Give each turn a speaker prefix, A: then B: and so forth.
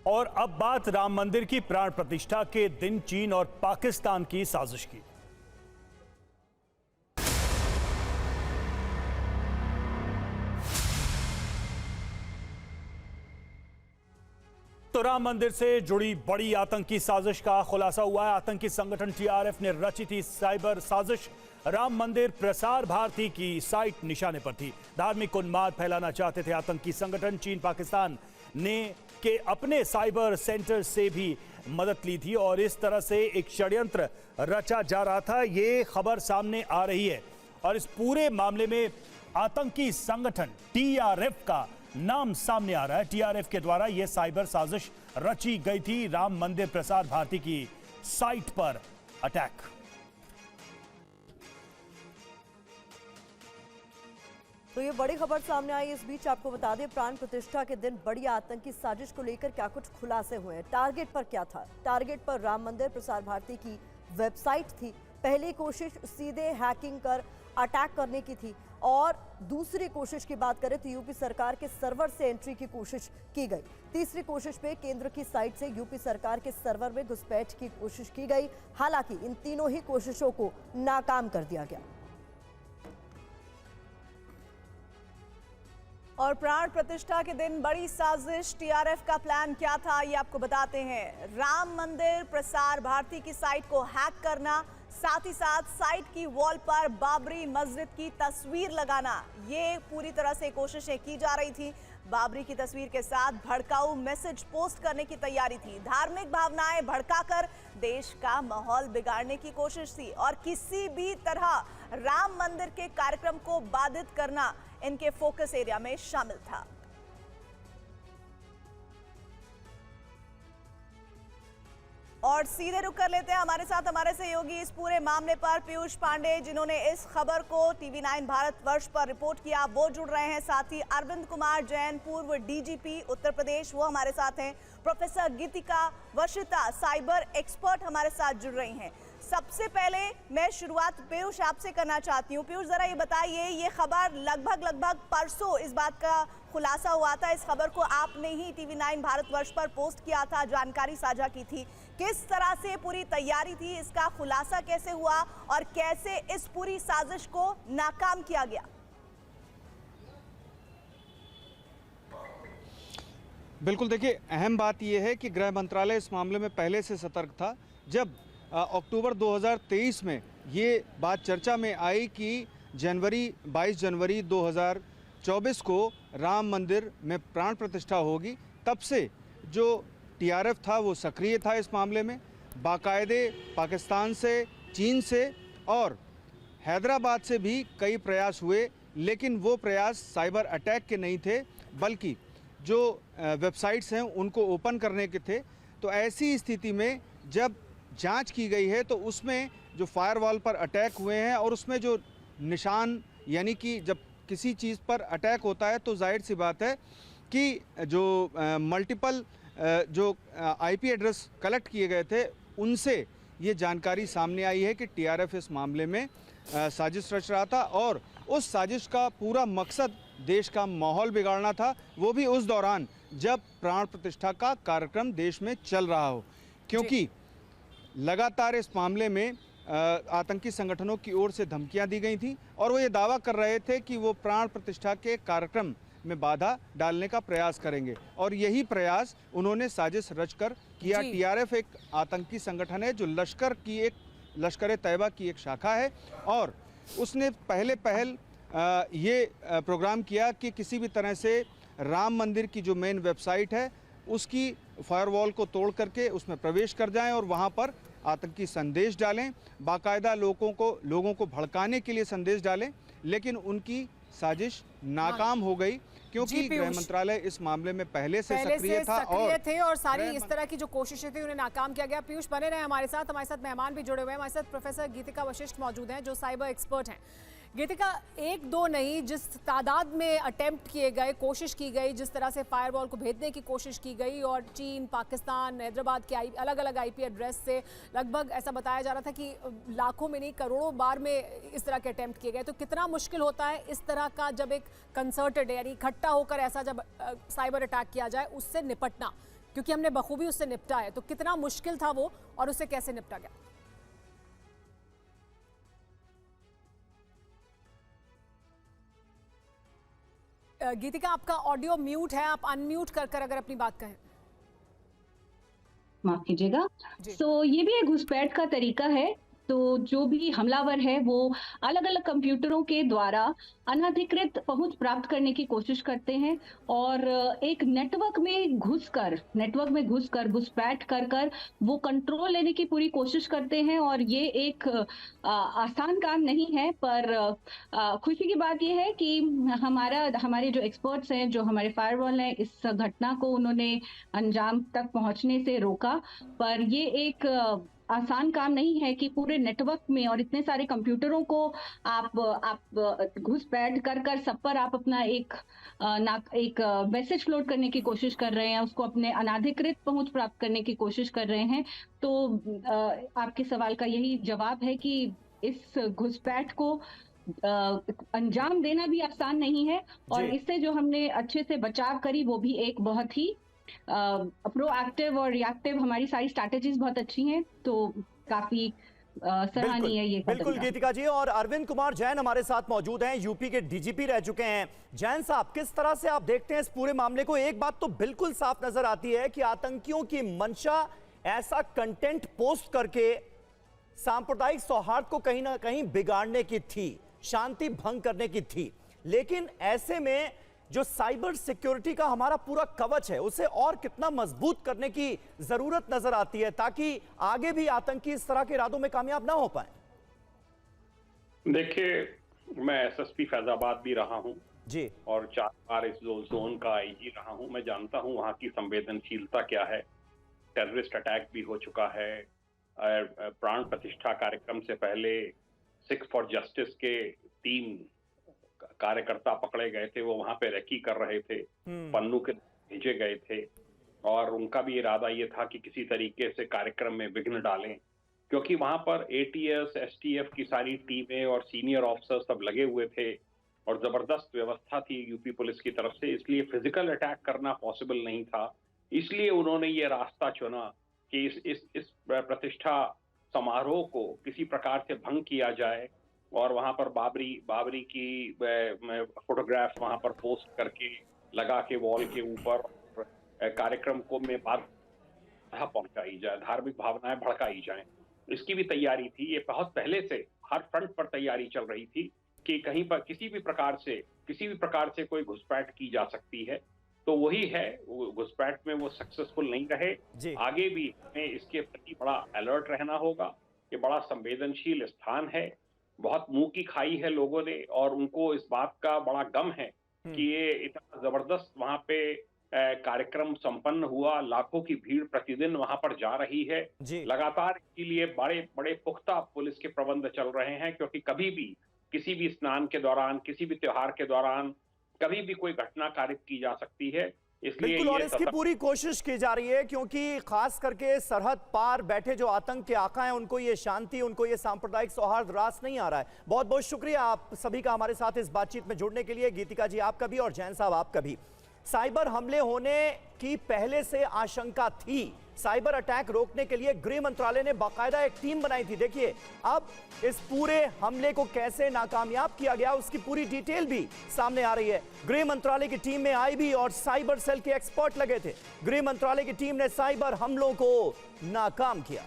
A: और अब बात राम मंदिर की प्राण प्रतिष्ठा के दिन चीन और पाकिस्तान की साजिश की। तो राम मंदिर से जुड़ी बड़ी आतंकी साजिश का खुलासा हुआ है। आतंकी संगठन टीआरएफ ने रची थी साइबर साजिश। राम मंदिर प्रसार भारती की साइट निशाने पर थी। धार्मिक उन्माद फैलाना चाहते थे आतंकी संगठन। चीन पाकिस्तान ने के अपने साइबर सेंटर से भी मदद ली थी और इस तरह से एक षड्यंत्र रचा जा रहा था। ये खबर सामने आ रही है और इस पूरे मामले में आतंकी संगठन टीआरएफ का नाम सामने आ रहा है। टीआरएफ के द्वारा यह साइबर साजिश रची गई थी राम मंदिर प्रसार भारती की साइट पर अटैक।
B: तो ये बड़ी खबर सामने आई। इस बीच आपको बता दें, प्राण प्रतिष्ठा के दिन बड़ी आतंकी साजिश को लेकर क्या कुछ खुलासे हुए हैं। टारगेट पर क्या था? टारगेट पर राम मंदिर प्रसार भारती की वेबसाइट थी। पहली कोशिश सीधे हैकिंग कर अटैक करने की थी और दूसरी कोशिश की बात करें तो यूपी सरकार के सर्वर से एंट्री की कोशिश की गई। तीसरी कोशिश पे केंद्र की साइट से यूपी सरकार के सर्वर में घुसपैठ की कोशिश की गई। हालांकि इन तीनों ही कोशिशों को नाकाम कर दिया गया।
C: और प्राण प्रतिष्ठा के दिन बड़ी साजिश, टीआरएफ का प्लान क्या था ये आपको बताते हैं। राम मंदिर प्रसार भारती की साइट को हैक करना, साथ ही साथ साइट की वॉल पर बाबरी मस्जिद की तस्वीर लगाना, ये पूरी तरह से कोशिशें की जा रही थी। बाबरी की तस्वीर के साथ भड़काऊ मैसेज पोस्ट करने की तैयारी थी। धार्मिक भावनाएं भड़काकर देश का माहौल बिगाड़ने की कोशिश थी और किसी भी तरह राम मंदिर के कार्यक्रम को बाधित करना इनके फोकस एरिया में शामिल था। और सीधे रुक कर लेते हैं हमारे साथ हमारे सहयोगी इस पूरे मामले पर पीयूष पांडे, जिन्होंने इस खबर को टीवी9 भारतवर्ष पर रिपोर्ट किया, वो जुड़ रहे हैं। साथ ही अरविंद कुमार जैन, पूर्व डीजीपी उत्तर प्रदेश, वो हमारे साथ हैं। प्रोफेसर गीतिका वशिता, साइबर एक्सपर्ट, हमारे साथ जुड़ रही हैं। सबसे पहले मैं शुरुआत पीयूष आपसे करना चाहती हूँ। पीयूष, जरा ये बताइए, ये खबर लगभग परसों इस बात का खुलासा हुआ था। इस खबर को आपने ही टीवी9 भारतवर्ष पर पोस्ट किया था, जानकारी साझा की थी। किस तरह से पूरी तैयारी थी, इसका खुलासा कैसे हुआ और कैसे इस पूरी साजिश को नाकाम किया गया?
D: बिल्कुल, देखिए, अहम बात यह है कि गृह मंत्रालय इस मामले में पहले से सतर्क था। जब अक्टूबर 2023 में ये बात चर्चा में आई कि 22 जनवरी 2024 को राम मंदिर में प्राण प्रतिष्ठा होगी, तब से जो टीआरएफ था वो सक्रिय था इस मामले में। बाकायदे पाकिस्तान से, चीन से और हैदराबाद से भी कई प्रयास हुए, लेकिन वो प्रयास साइबर अटैक के नहीं थे, बल्कि जो वेबसाइट्स हैं उनको ओपन करने के थे। तो ऐसी स्थिति में जब जांच की गई है तो उसमें जो फायरवॉल पर अटैक हुए हैं और उसमें जो निशान, यानी कि जब किसी चीज़ पर अटैक होता है तो जाहिर सी बात है कि जो मल्टीपल जो आईपी एड्रेस कलेक्ट किए गए थे, उनसे ये जानकारी सामने आई है कि टीआरएफ इस मामले में साजिश रच रहा था और उस साजिश का पूरा मकसद देश का माहौल बिगाड़ना था, वो भी उस दौरान जब प्राण प्रतिष्ठा का कार्यक्रम देश में चल रहा हो। क्योंकि लगातार इस मामले में आतंकी संगठनों की ओर से धमकियां दी गई थी और वो ये दावा कर रहे थे कि वो प्राण प्रतिष्ठा के कार्यक्रम में बाधा डालने का प्रयास करेंगे और यही प्रयास उन्होंने साजिश रचकर किया। टीआरएफ एक आतंकी संगठन है जो लश्कर तैयबा की एक शाखा है और उसने पहल ये प्रोग्राम किया कि किसी भी तरह से राम मंदिर की जो मेन वेबसाइट है उसकी फायरवॉल को तोड़ करके उसमें प्रवेश कर जाएं और वहां पर आतंकी संदेश डालें, बाकायदा लोगों को भड़काने के लिए संदेश डालें। लेकिन उनकी साजिश नाकाम हो गई क्योंकि गृह मंत्रालय इस मामले में पहले से सक्रिय था
C: और सारी इस तरह की जो कोशिशें थी उन्हें नाकाम किया गया। पीयूष बने रहे हमारे साथ मेहमान भी जुड़े हुए हैं। हमारे साथ प्रोफेसर गीतिका वशिष्ठ मौजूद हैं जो साइबर एक्सपर्ट हैं। गीतिका, एक दो नहीं, जिस तादाद में अटेम्प्ट किए गए, कोशिश की गई, जिस तरह से फायरवॉल को भेदने की कोशिश की गई और चीन, पाकिस्तान, हैदराबाद के अलग अलग आईपी एड्रेस से लगभग ऐसा बताया जा रहा था कि लाखों में नहीं करोड़ों बार में इस तरह के अटेम्प्ट किए गए। तो कितना मुश्किल होता है इस तरह का जब एक कंसर्टेड यानी इकट्ठा होकर ऐसा जब साइबर अटैक किया जाए उससे निपटना?
E: क्योंकि हमने बखूबी उससे निपटा है। तो कितना मुश्किल था वो और उससे कैसे निपटा गया? गीतिका, आपका ऑडियो म्यूट है, आप अनम्यूट कर अगर अपनी बात कहें।
F: माफ कीजिएगा। ये भी एक घुसपैठ का तरीका है। तो जो भी हमलावर है वो अलग अलग कंप्यूटरों के द्वारा अनधिकृत पहुंच प्राप्त करने की कोशिश करते हैं और एक नेटवर्क में घुसकर घुसपैठ कर वो कंट्रोल लेने की पूरी कोशिश करते हैं। और ये एक आसान काम नहीं है, पर खुशी की बात ये है कि हमारे जो एक्सपर्ट्स हैं, जो हमारे फायरवॉल हैं, इस घटना को उन्होंने अंजाम तक पहुंचने से रोका। पर ये एक आसान काम नहीं है कि पूरे नेटवर्क में और इतने सारे कंप्यूटरों को आप घुसपैठ कर सब पर आप अपना एक मैसेज फ्लोट करने की कोशिश कर रहे हैं, उसको अपने अनाधिकृत पहुंच प्राप्त करने की कोशिश कर रहे हैं। तो आपके सवाल का यही जवाब है कि इस घुसपैठ को अंजाम देना भी आसान नहीं है और इससे जो हमने अच्छे से बचाव करी वो भी एक बहुत ही प्रोएक्टिव और रिएक्टिव, हमारी सारी स्ट्रैटेजीज बहुत अच्छी हैं। तो काफी सराहनीय है ये।
G: बिल्कुल गीतिका जी। और अरविंद कुमार जैन हमारे साथ मौजूद हैं, यूपी के डीजीपी रह चुके हैं। जैन साहब, किस तरह से आप देखते हैं इस पूरे मामले को? एक बात तो बिल्कुल साफ नजर आती है कि आतंकियों की मंशा ऐसा कंटेंट पोस्ट करके सांप्रदायिक सौहार्द को कहीं ना कहीं बिगाड़ने की थी, शांति भंग करने की थी। लेकिन ऐसे में जो साइबर सिक्योरिटी का हमारा पूरा कवच है उसे और कितना मजबूत करने की जरूरत नजर आती है ताकि आगे भी आतंकी इस तरह के इरादों में कामयाब ना हो पाए।
H: देखिए, मैं एसएसपी फैजाबाद भी रहा हूं
G: जी
H: और 4 बार इस जोन का आईजी रहा हूं। मैं जानता हूं वहां की संवेदनशीलता क्या है। टेररिस्ट अटैक भी हो चुका है। प्राण प्रतिष्ठा कार्यक्रम से पहले सिक्स फॉर जस्टिस के 3 कार्यकर्ता पकड़े गए थे, वो वहां पे रेकी कर रहे थे, पन्नू के भेजे गए थे और उनका भी इरादा ये था कि किसी तरीके से कार्यक्रम में विघ्न डालें, क्योंकि वहां पर एटीएस एसटीएफ की सारी टीमें और सीनियर ऑफिसर सब लगे हुए थे और जबरदस्त व्यवस्था थी यूपी पुलिस की तरफ से। इसलिए फिजिकल अटैक करना पॉसिबल नहीं था। इसलिए उन्होंने ये रास्ता चुना कि इस प्रतिष्ठा समारोह को किसी प्रकार से भंग किया जाए और वहां पर बाबरी की फोटोग्राफ वहां पर पोस्ट करके लगा के वॉल के ऊपर कार्यक्रम को में बाधा पहुंचाई जाए, धार्मिक भावनाएं भड़काई जाएं। इसकी भी तैयारी थी। ये बहुत पहले से हर फ्रंट पर तैयारी चल रही थी कि कहीं पर किसी भी प्रकार से कोई घुसपैठ की जा सकती है। तो वही है, घुसपैठ में वो सक्सेसफुल नहीं रहे। आगे भी हमें इसके प्रति बड़ा अलर्ट रहना होगा। ये बड़ा संवेदनशील स्थान है, बहुत मुंह की खाई है लोगों ने और उनको इस बात का बड़ा गम है कि ये इतना जबरदस्त वहां पे कार्यक्रम संपन्न हुआ। लाखों की भीड़ प्रतिदिन वहां पर जा रही है। लगातार इसके लिए बड़े बड़े पुख्ता पुलिस के प्रबंध चल रहे हैं, क्योंकि कभी भी किसी भी स्नान के दौरान, किसी भी त्योहार के दौरान कभी भी कोई घटना कारित की जा सकती है।
G: बिल्कुल, और इसकी पूरी कोशिश की जा रही है क्योंकि खास करके सरहद पार बैठे जो आतंक के आका हैं उनको ये शांति, उनको ये सांप्रदायिक सौहार्द रास नहीं आ रहा है। बहुत बहुत शुक्रिया आप सभी का हमारे साथ इस बातचीत में जुड़ने के लिए। गीतिका जी आपका भी और जैन साहब आपका भी। साइबर हमले होने की पहले से आशंका थी। साइबर अटैक रोकने के लिए गृह मंत्रालय ने बाकायदा एक टीम बनाई थी। देखिए अब इस पूरे हमले को कैसे नाकामयाब किया गया उसकी पूरी डिटेल भी सामने आ रही है। गृह मंत्रालय की टीम में आईबी और साइबर सेल के एक्सपर्ट लगे थे। गृह मंत्रालय की टीम ने साइबर हमलों को नाकाम किया।